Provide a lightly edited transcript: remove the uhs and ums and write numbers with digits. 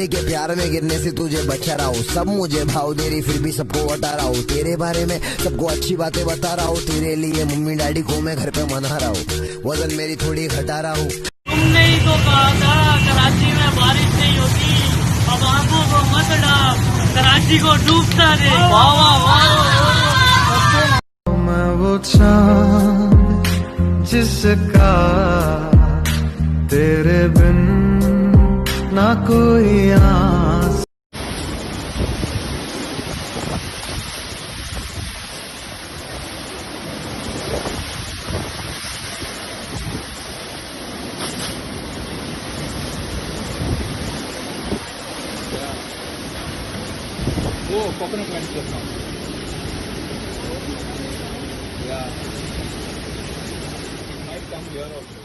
तेरे के प्यार में गिरने से तुझे बचा रहा हूँ, सब मुझे भाव दे रही फिर भी सबको बता रहा हूँ, तेरे बारे में सबको अच्छी बातें बता रहा हूँ, तेरे लिए मम्मी डैडी को मैं घर पे मना रहा हूँ, वजन मेरी थोड़ी घटा रहा हूँ। तुमने ही तो कहा था कराची में बारिश नहीं होती, अब आंखों को मत डाल, कराची को डूबता दे। वाह वाह वाह। मैं वो चाँद जिसका तेरे बिन ना कोई आस। वो coconut wine club now. Yeah. Might come here also.